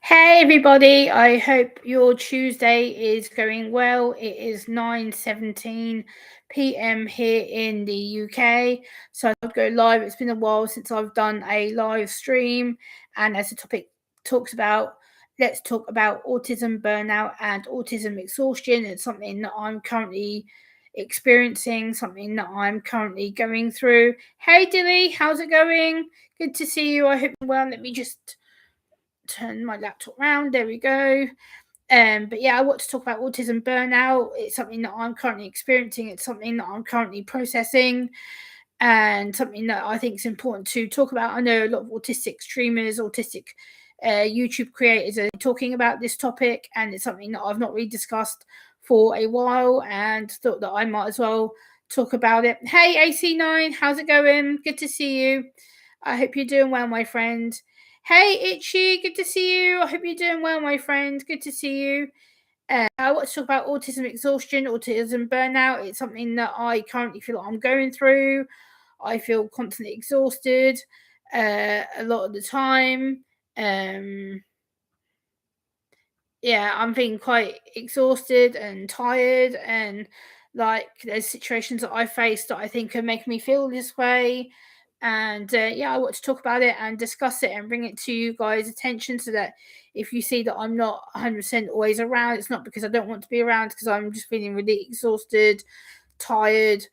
Hey everybody, I hope your Tuesday is going well. It is 9:17 p.m. here in the UK. So I'll go live. It's been a while since I've done a live stream, and as the topic talks about, let's talk about autism, burnout, and autism exhaustion. It's something that I'm currently experiencing, something that I'm currently going through. Hey Dilly, how's it going? Good to see you. I hope you're well. Let me just turn my laptop around. There we go. But yeah, I want to talk about autism burnout. It's something that I'm currently experiencing. It's something that I'm currently processing, and something that I think is important to talk about. I know a lot of autistic streamers, autistic YouTube creators are talking about this topic, and it's something that I've not really discussed for a while, and thought that I might as well talk about it. Hey AC9, how's it going? Good to see you. I hope you're doing well, my friend. Hey Itchy, good to see you. I hope you're doing well, my friend. Good to see you. I want to talk about autism exhaustion, autism burnout. It's something that I currently feel like I'm going through. I feel constantly exhausted a lot of the time. Um, yeah, I'm feeling quite exhausted and tired, and like there's situations that I face that I think are making me feel this way. And yeah, I want to talk about it and discuss it and bring it to you guys' attention so that if you see that I'm not 100% always around, it's not because I don't want to be around, because I'm just feeling really exhausted, tired,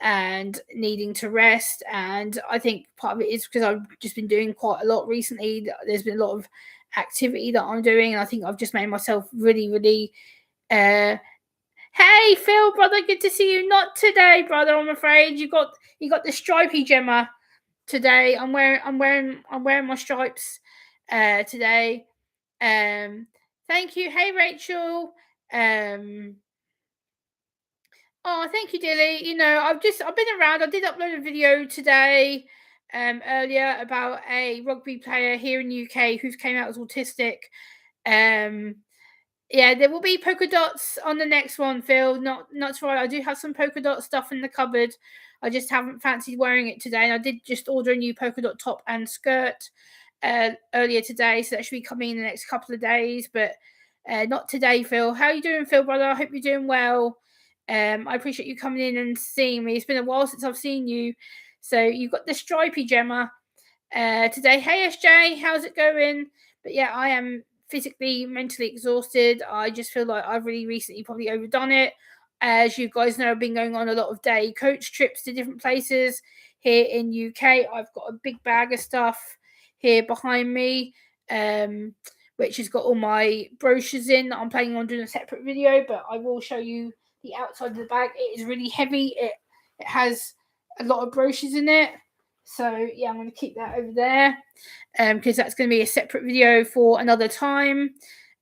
and needing to rest. And I think part of it is because I've just been doing quite a lot recently. There's been a lot of activity that I'm doing, and I think I've just made myself really, really. Hey Phil, brother, good to see you. Not today, brother. I'm afraid you got the stripy Gemma today. I'm wearing my stripes today. Thank you. Hey Rachel. Um, Oh, thank you, Dilly. I've been around. I did upload a video today, earlier about a rugby player here in the UK who's came out as autistic. Um, yeah, there will be polka dots on the next one, Phil. Not to worry. I do have some polka dot stuff in the cupboard. I just haven't fancied wearing it today, and I did just order a new polka dot top and skirt earlier today, so that should be coming in the next couple of days. But not today, Phil. How are you doing, Phil, brother? I hope you're doing well. I appreciate you coming in and seeing me. It's been a while since I've seen you. So you've got the stripy Gemma today. Hey SJ, how's it going? But yeah, I am physically, mentally exhausted. I just feel like I've really recently probably overdone it. As you guys know, I've been going on a lot of day coach trips to different places here in UK. I've got a big bag of stuff here behind me, which has got all my brochures in that I'm planning on doing a separate video, but I will show you the outside of the bag. It is really heavy. It has a lot of brochures in it. So yeah, I'm going to keep that over there because that's going to be a separate video for another time.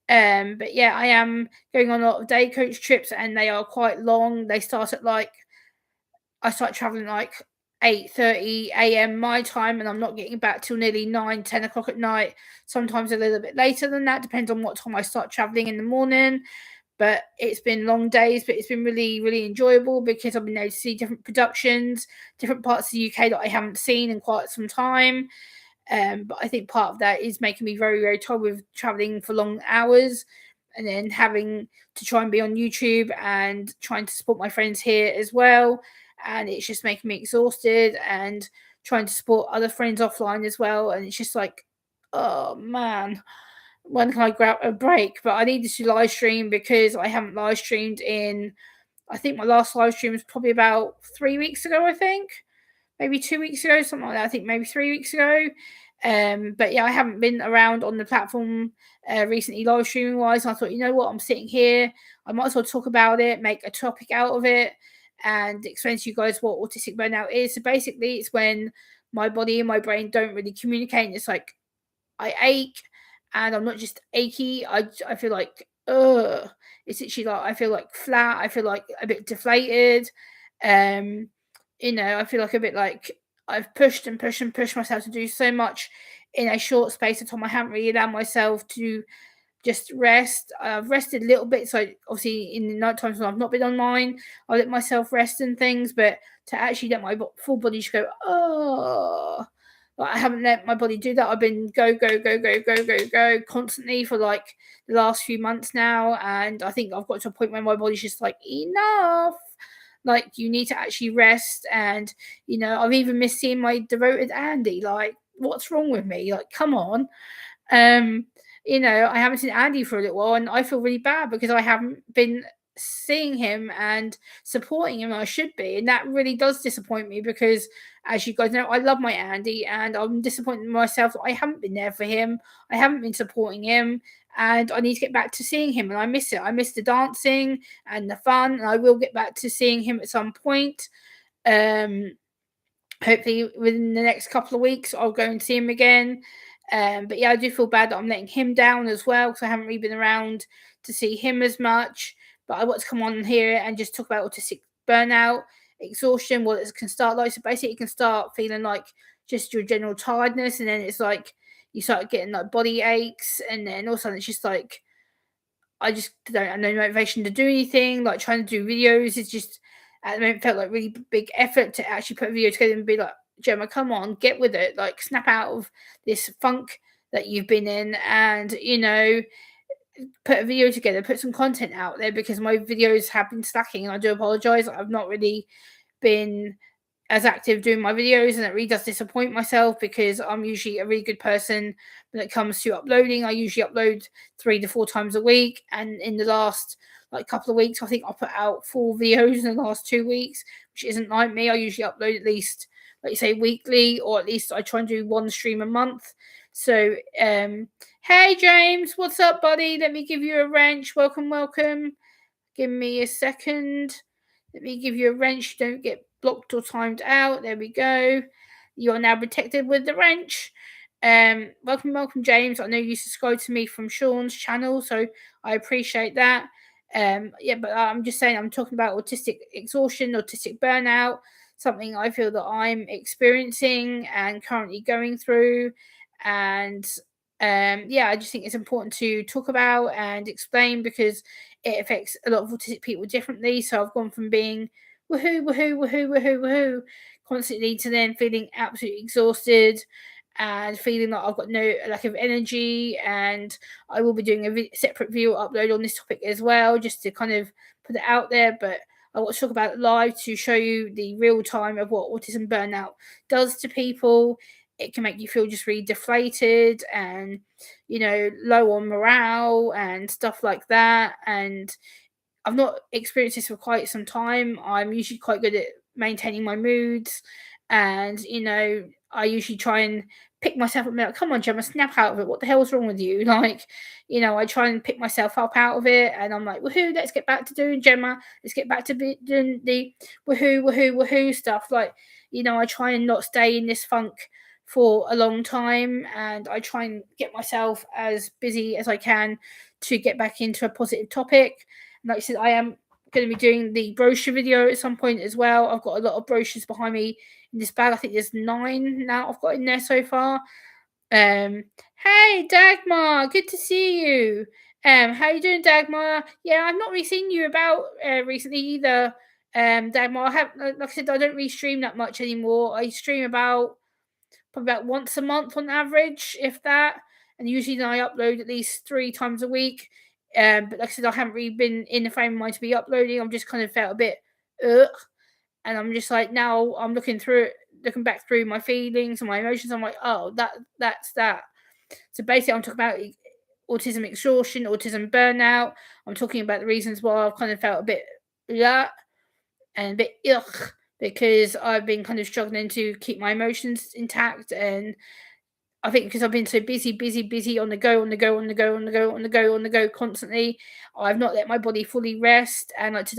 But yeah, I am going on a lot of day coach trips, and they are quite long. They start at I start traveling 8:30 a.m. my time, and I'm not getting back till nearly 9, 10 o'clock at night. Sometimes a little bit later than that, depends on what time I start traveling in the morning. But it's been long days, but it's been really, really enjoyable because I've been able to see different productions, different parts of the UK that I haven't seen in quite some time. But I think part of that is making me very, very tired with traveling for long hours, and then having to try and be on YouTube and trying to support my friends here as well. And it's just making me exhausted, and trying to support other friends offline as well. And it's just like, oh man, when can I grab a break? But I needed to live stream because I haven't live streamed in, I think my last live stream was probably about 3 weeks ago, I think. Maybe 2 weeks ago, something like that. I think maybe 3 weeks ago. But yeah, I haven't been around on the platform recently, live streaming wise. And I thought, you know what, I'm sitting here. I might as well talk about it, make a topic out of it, and explain to you guys what autistic burnout is. So basically, it's when my body and my brain don't really communicate. It's like I ache, and I'm not just achy. I feel like it's actually like I feel like flat. I feel like a bit deflated. Um, I feel like a bit like I've pushed and pushed and pushed myself to do so much in a short space of time. I haven't really allowed myself to just rest. I've rested a little bit, so obviously in the night times when I've not been online, I let myself rest and things. But to actually let my full body just go, oh, Like, I haven't let my body do that. I've been go, go, go, go, go, go, go constantly for like the last few months now. And I think I've got to a point where my body's just like, enough. Like, you need to actually rest. And, I've even missed seeing my devoted Andy. Like, what's wrong with me? Like, come on. Um, I haven't seen Andy for a little while, and I feel really bad because I haven't been seeing him and supporting him. I should be, and that really does disappoint me because, as you guys know, I love my Andy, and I'm disappointed in myself that I haven't been there for him. I haven't been supporting him, and I need to get back to seeing him, and I miss it. I miss the dancing and the fun, and I will get back to seeing him at some point. Um, Hopefully within the next couple of weeks I'll go and see him again. But yeah, I do feel bad that I'm letting him down as well because I haven't really been around to see him as much. But I want to come on here and just talk about autistic burnout, exhaustion, what it can start like. So basically, it can start feeling like just your general tiredness, and then it's like you start getting like body aches, and then all of a sudden it's just like I just don't have no motivation to do anything. Like, trying to do videos is just at the moment felt like really big effort to actually put a video together and be like, Gemma, come on, get with it. Like, snap out of this funk that you've been in, and put a video together, put some content out there, because my videos have been slacking, and I do apologize. I've not really been as active doing my videos, and it really does disappoint myself because I'm usually a really good person when it comes to uploading. I usually upload 3 to 4 times a week, and in the last like couple of weeks, I think I put out 4 videos in the last 2 weeks, which isn't like me. I usually upload at least, like you say, weekly, or at least I try and do 1 stream a month. So hey James, what's up, buddy? Let me give you a wrench. Welcome. Give me a second. Let me give you a wrench. Don't get blocked or timed out. There we go. You are now protected with the wrench. Welcome, James. I know you subscribed to me from Sean's channel, so I appreciate that. Yeah, but I'm just saying, I'm talking about autistic exhaustion, autistic burnout, something I feel that I'm experiencing and currently going through. And yeah, I just think it's important to talk about and explain because it affects a lot of autistic people differently. So I've gone from being woohoo, constantly to then feeling absolutely exhausted and feeling like I've got no lack of energy. And I will be doing a separate video upload on this topic as well, just to kind of put it out there. But I want to talk about it live to show you the real time of what autism burnout does to people. It can make you feel just really deflated and, low on morale and stuff like that. And I've not experienced this for quite some time. I'm usually quite good at maintaining my moods, and I usually try and pick myself up and be like, come on, Gemma, snap out of it. What the hell's wrong with you? Like, I try and pick myself up out of it, and I'm like, woohoo, let's get back to doing Gemma. Let's get back to doing the woohoo stuff. Like, I try and not stay in this funk for a long time, and I try and get myself as busy as I can to get back into a positive topic. Like I said, I am going to be doing the brochure video at some point as well. I've got a lot of brochures behind me in this bag. I think there's 9 now I've got in there so far. Hey Dagmar, good to see you. How you doing, Dagmar? Yeah, I've not really seen you about recently either. Dagmar, I have, like I said, I don't really stream that much anymore. I stream probably about once a month on average, if that. And usually I upload at least 3 times a week. But like I said, I haven't really been in the frame of mind to be uploading. I'm just kind of felt a bit ugh. And I'm just like, now I'm looking back through my feelings and my emotions. I'm like, oh, that's that. So basically, I'm talking about autism exhaustion, autism burnout. I'm talking about the reasons why I've kind of felt a bit ugh and a bit ugh, because I've been kind of struggling to keep my emotions intact. And I think because I've been so busy on the go constantly, I've not let my body fully rest. And like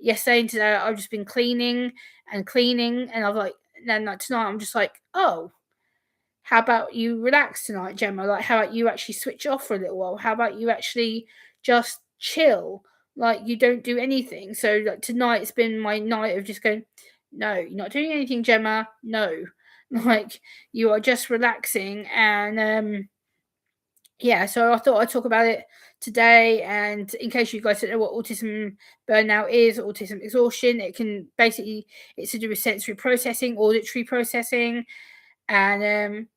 yesterday and today, I've just been cleaning, and I've like, then like tonight, I'm just like, oh, how about you relax tonight, Gemma? Like, how about you actually switch off for a little while? How about you actually just chill? Like, you don't do anything. So like tonight's been my night of just going, no, you're not doing anything, Gemma. No. Like, you are just relaxing. And yeah, so I thought I'd talk about it today. And in case you guys don't know what autism burnout is, autism exhaustion, it's to do with sensory processing, auditory processing, And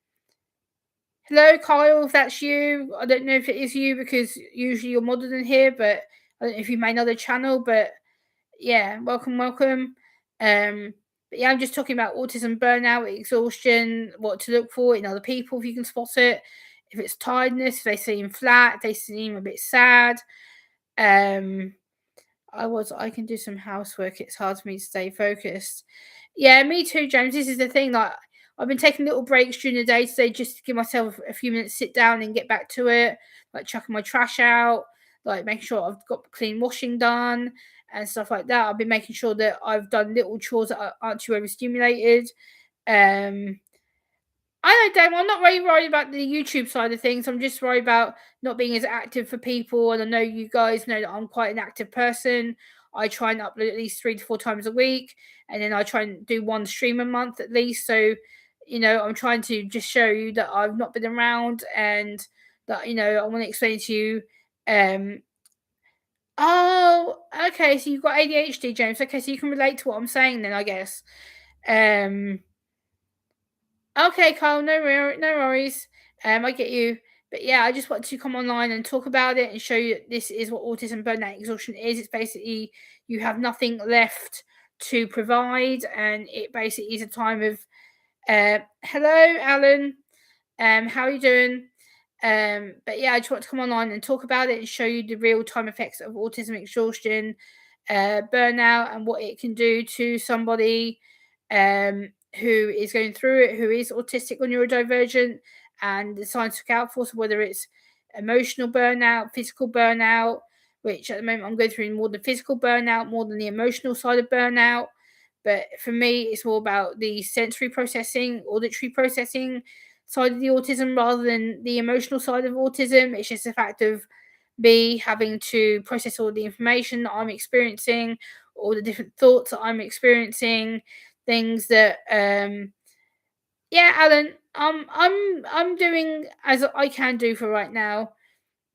hello, Kyle, if that's you. I don't know if it is you because usually you're modded in here, but I don't know if you made another channel, but yeah, welcome, welcome. But yeah, I'm just talking about autism, burnout, exhaustion, what to look for in other people if you can spot it. If it's tiredness, if they seem flat, if they seem a bit sad. Um, I can do some housework. It's hard for me to stay focused. Yeah, me too, James. This is the thing. Like, I've been taking little breaks during the day today just to give myself a few minutes, sit down and get back to it. Like chucking my trash out, like making sure I've got clean washing done and stuff like that. I've been making sure that I've done little chores that aren't too overstimulated. Um, I know, Dave. I'm not really worried about the YouTube side of things. I'm just worried about not being as active for people. And I know you guys know that I'm quite an active person. I try and upload at least 3 to 4 times a week, and then I try and do one stream a month at least. So, I'm trying to just show you that I've not been around, and that I want to explain to you. Um, oh, okay. So you've got ADHD, James. Okay, so you can relate to what I'm saying then, I guess. Um, Okay, Carl, no worries. I get you. But yeah, I just want to come online and talk about it and show you that this is what autism burnout exhaustion is. It's basically you have nothing left to provide, and it basically is a time of hello, Alan. How are you doing? But yeah, I just want to come online and talk about it and show you the real time effects of autism exhaustion, burnout, and what it can do to somebody who is going through it, who is autistic or neurodivergent, and the signs to look out for. So whether it's emotional burnout, physical burnout, which at the moment I'm going through more the physical burnout more than the emotional side of burnout. But for me, it's more about the sensory processing, auditory processing side of the autism rather than the emotional side of autism. It's just the fact of me having to process all the information that I'm experiencing, all the different thoughts that I'm experiencing, things that yeah, Alan, I'm doing as I can do for right now.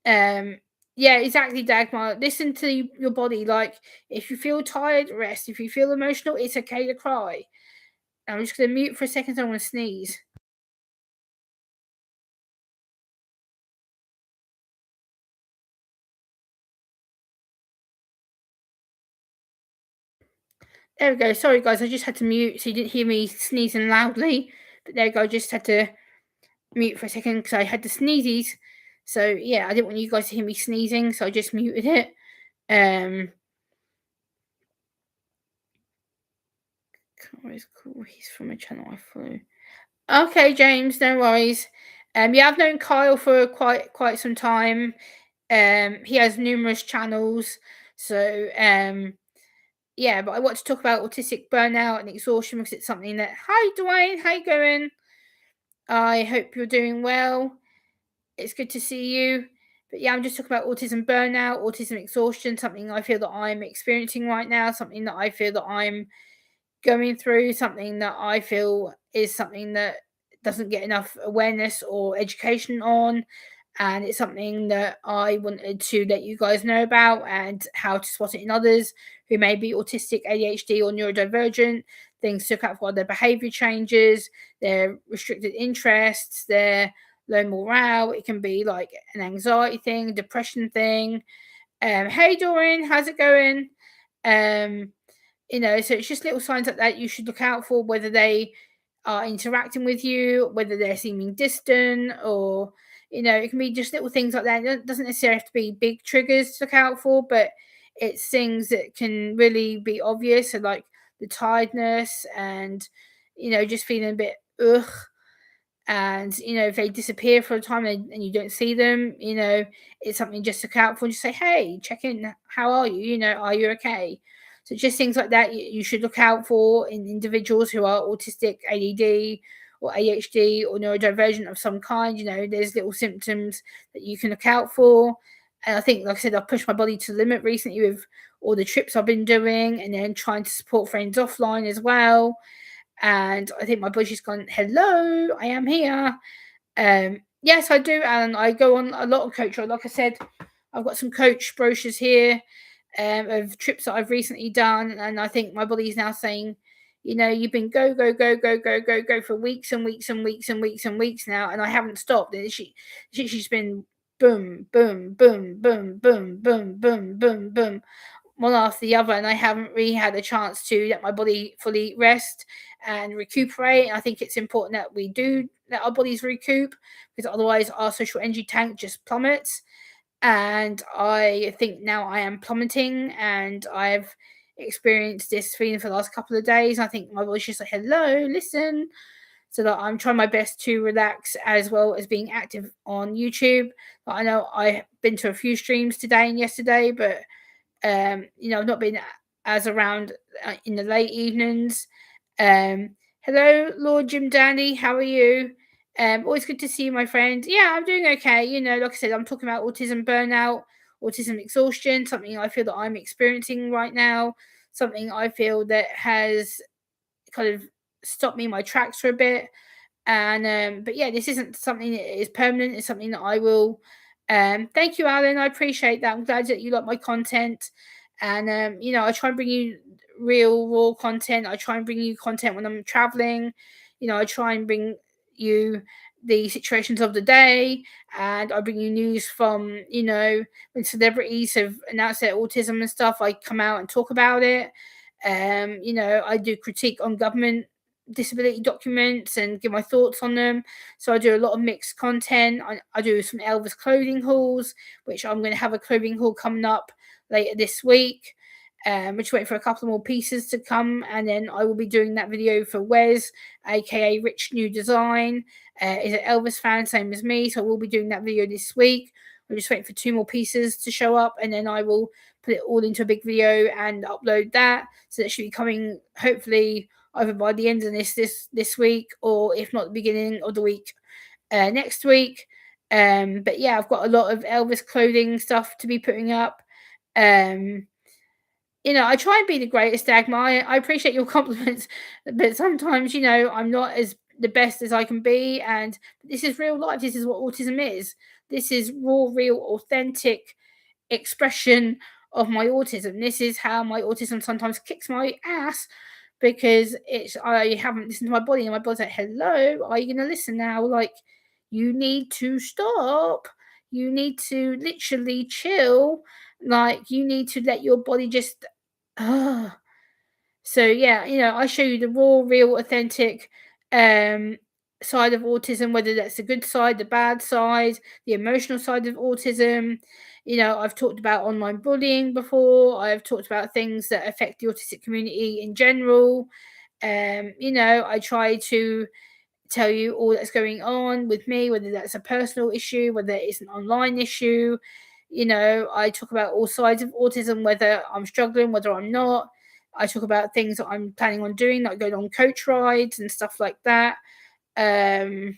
Um yeah, exactly, Dagmar. Listen to your body. Like, if you feel tired, rest. If you feel emotional, it's okay to cry. I'm just gonna mute for a second. So I want to sneeze. There we go. Sorry, guys. I just had to mute so you didn't hear me sneezing loudly. But there we go. I just had to mute for a second because I had the sneezes. So yeah, I didn't want you guys to hear me sneezing, so I just muted it. Always cool. He's from a channel I follow. Okay, James. No worries. Yeah, I've known Kyle for quite some time. He has numerous channels. So yeah, but I want to talk about autistic burnout and exhaustion because it's something that. Hi, Dwayne. How you going? I hope you're doing well. It's good to see you. But yeah, I'm just talking about autism burnout, autism exhaustion, something I feel that I'm experiencing right now, something that I feel that I'm going through, something that I feel is something that doesn't get enough awareness or education on. And it's something that I wanted to let you guys know about and how to spot it in others who may be autistic, ADHD, or neurodivergent. Things to look out for their behavior changes, their restricted interests, their low morale. It can be like an anxiety thing, depression thing. Hey, Dorian, how's it going? Um, so it's just little signs like that you should look out for, whether they are interacting with you, whether they're seeming distant, or it can be just little things like that. It doesn't necessarily have to be big triggers to look out for, but it's things that can really be obvious, so like the tiredness and just feeling a bit ugh. And if they disappear for a time and you don't see them, it's something just to look out for and just say, hey, check in, how are you, are you okay? So just things like that you should look out for in individuals who are autistic, ADD, or ADHD, or neurodivergent of some kind. There's little symptoms that you can look out for. And I think, like I said, I've pushed my body to the limit recently with all the trips I've been doing, and then trying to support friends offline as well. And I think my body's gone, hello, I am here. Yes, I do, Alan. I go on a lot of coach. Like I said, I've got some coach brochures here of trips that I've recently done, and I think my body is now saying, You've been go, go, go, go, go, go, go for weeks and weeks and weeks and weeks and weeks now, and I haven't stopped. And she's been boom, boom, boom, boom, boom, boom, boom, boom, boom, one after the other, and I haven't really had a chance to let my body fully rest and recuperate. And I think it's important that we do let our bodies recoup, because otherwise our social energy tank just plummets. And I think now I am plummeting, and I've experienced this feeling for the last couple of days. I think my body's just like, hello, listen. So that I'm trying my best to relax, as well as being active on YouTube. But I know I've been to a few streams today and yesterday, but I've not been as around in the late evenings. Hello, Lord Jim Dandy, how are you? Always good to see you, my friend. Yeah, I'm doing okay. Like I said, I'm talking about autism burnout, autism exhaustion, something I feel that I'm experiencing right now, something I feel that has kind of stopped me in my tracks for a bit. And but yeah, this isn't something that is permanent. It's something that I will. Thank you, Alan. I appreciate that. I'm glad that you like my content. And I try and bring you real raw content. I try and bring you content when I'm traveling. I try and bring you the situations of the day, and I bring you news from when celebrities have announced their autism and stuff. I come out and talk about it. I do critique on government disability documents and give my thoughts on them. So I do a lot of mixed content. I do some Elvis clothing hauls, which I'm going to have a clothing haul coming up later this week. We're just waiting for a couple more pieces to come, and then I will be doing that video for Wes, aka Rich New Design. Is an Elvis fan, same as me, so we'll be doing that video this week. We're just waiting for 2 more pieces to show up, and then I will put it all into a big video and upload that. So that should be coming hopefully either by the end of this week, or if not the beginning of the week next week. But yeah, I've got a lot of Elvis clothing stuff to be putting up. I try and be the greatest, Dagmar. I appreciate your compliments, but sometimes, I'm not as the best as I can be. And this is real life. This is what autism is. This is raw, real, authentic expression of my autism. This is how my autism sometimes kicks my ass, because I haven't listened to my body, and my body's like, hello, are you gonna listen now? Like, you need to stop. You need to literally chill. Like, you need to let your body just so yeah, I show you the raw, real, authentic side of autism, whether that's the good side, the bad side, the emotional side of autism. I've talked about online bullying before. I've talked about things that affect the autistic community in general. I try to tell you all that's going on with me, whether that's a personal issue, whether it's an online issue. I talk about all sides of autism, whether I'm struggling, whether I'm not. I talk about things that I'm planning on doing, like going on coach rides and stuff like that. Okay,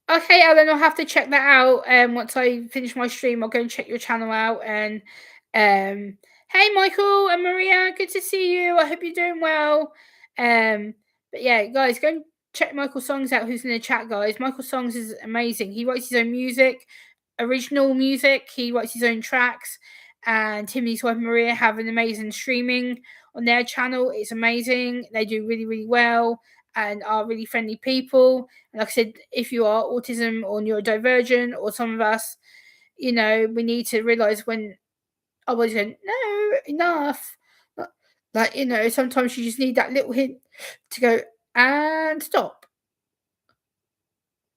Alan, I'll have to check that out. Once I finish my stream, I'll go and check your channel out. And hey, Michael and Maria, good to see you. I hope you're doing well. But yeah, guys, go and check Michael Songs out. Who's in the chat, guys? Michael Songs is amazing. He writes his own music, original music. He writes his own tracks. And him and his wife Maria have an amazing streaming on their channel. It's amazing. They do really, really well and are really friendly people. And like I said, if you are autism or neurodivergent, or some of us, we need to realize when I was going, no, enough. Like, sometimes you just need that little hint to go and stop.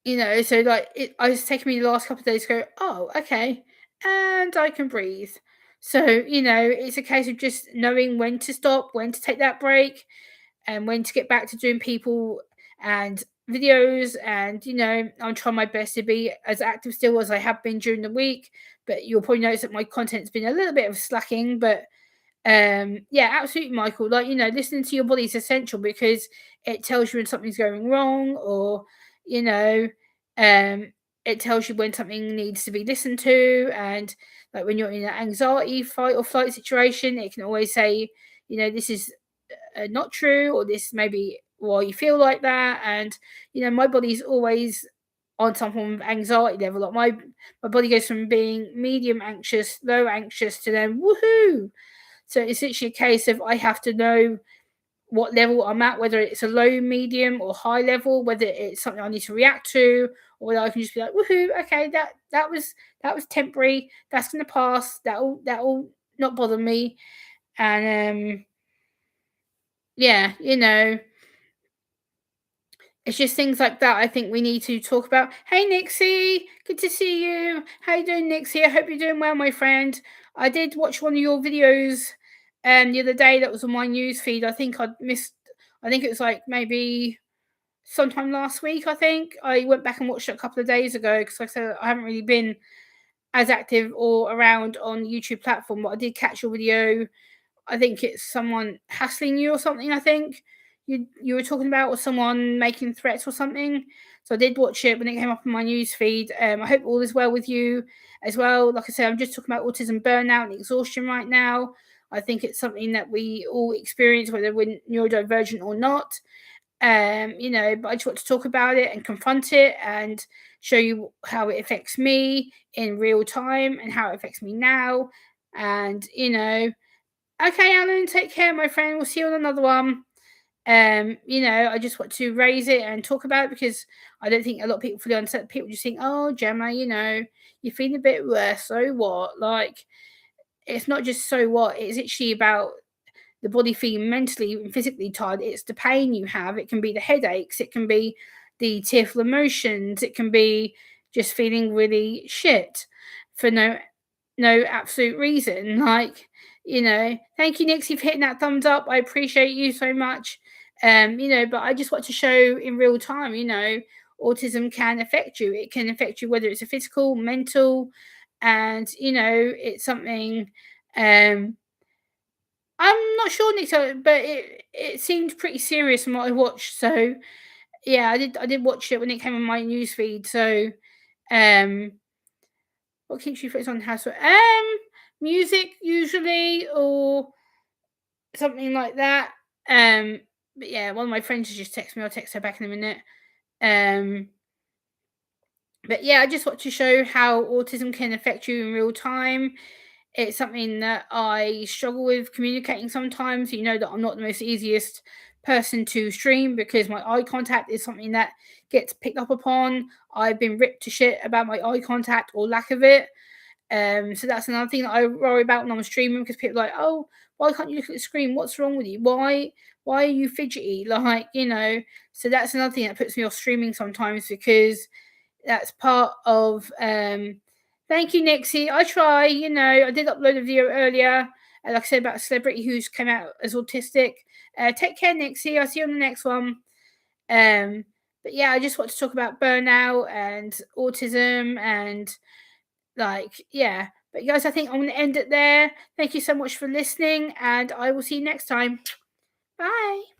So like it's taken me the last couple of days to go, oh, okay, and I can breathe. So, it's a case of just knowing when to stop, when to take that break, and when to get back to doing people and videos. And I'm trying my best to be as active still as I have been during the week, but you'll probably notice that my content's been a little bit of slacking. But yeah, absolutely, Michael, like, listening to your body is essential, because it tells you when something's going wrong, or it tells you when something needs to be listened to. And like when you're in an anxiety fight or flight situation, it can always say, this is not true, or this may be why you feel like that. And my body's always on some form of anxiety level. Like my body goes from being medium anxious, low anxious, to then woohoo. So it's literally a case of I have to know what level I'm at, whether it's a low, medium, or high level, whether it's something I need to react to, or whether I can just be like, woohoo, okay, that was temporary, that's gonna pass, that'll not bother me. And yeah, it's just things like that I think we need to talk about. Hey Nixie, good to see you. How you doing, Nixie? I hope you're doing well, my friend. I did watch one of your videos the other day that was on my news feed. I think it was like maybe sometime last week, I think. I went back and watched it a couple of days ago because like I said, I haven't really been as active or around on the YouTube platform, but I did catch your video. I think it's someone hassling you or something. I think you were talking about, or someone making threats or something. So I did watch it when it came up on my news feed. I hope all is well with you as well. Like I said, I'm just talking about autism, burnout, and exhaustion right now. I think it's something that we all experience, whether we're neurodivergent or not. But I just want to talk about it and confront it and show you how it affects me in real time and how it affects me now. And okay, Alan, take care, my friend. We'll see you on another one. I just want to raise it and talk about it because I don't think a lot of people fully understand. People just think, oh, Gemma, you're feeling a bit worse. So what? Like, it's not just so what. It's actually about the body feeling mentally and physically tired. It's the pain you have. It can be the headaches. It can be the tearful emotions. It can be just feeling really shit for no absolute reason. Like, thank you, Nixie, for hitting that thumbs up. I appreciate you so much. But I just want to show in real time, autism can affect you. It can affect you whether it's a physical, mental, and it's something I'm not sure, Nixie, but it seemed pretty serious from what I watched. So yeah, I did watch it when it came on my newsfeed. So um what keeps you focused on housework? Music usually, or something like that. Um, but yeah, one of my friends has just texted me. I'll text her back in a minute. Um, but yeah, I just want to show how autism can affect you in real time. It's something that I struggle with communicating sometimes. You know that I'm not the most easiest person to stream because my eye contact is something that gets picked up upon. I've been ripped to shit about my eye contact or lack of it. So that's another thing that I worry about when I'm streaming because people are like, oh, why can't you look at the screen? What's wrong with you? Why are you fidgety? Like, so that's another thing that puts me off streaming sometimes because that's part of thank you, Nixie. I try, I did upload a video earlier, like I said, about a celebrity who's come out as autistic. Take care, Nixie. I'll see you on the next one. Um, but yeah, I just want to talk about burnout and autism and yeah. But guys, I think I'm going to end it there. Thank you so much for listening, and I will see you next time. Bye.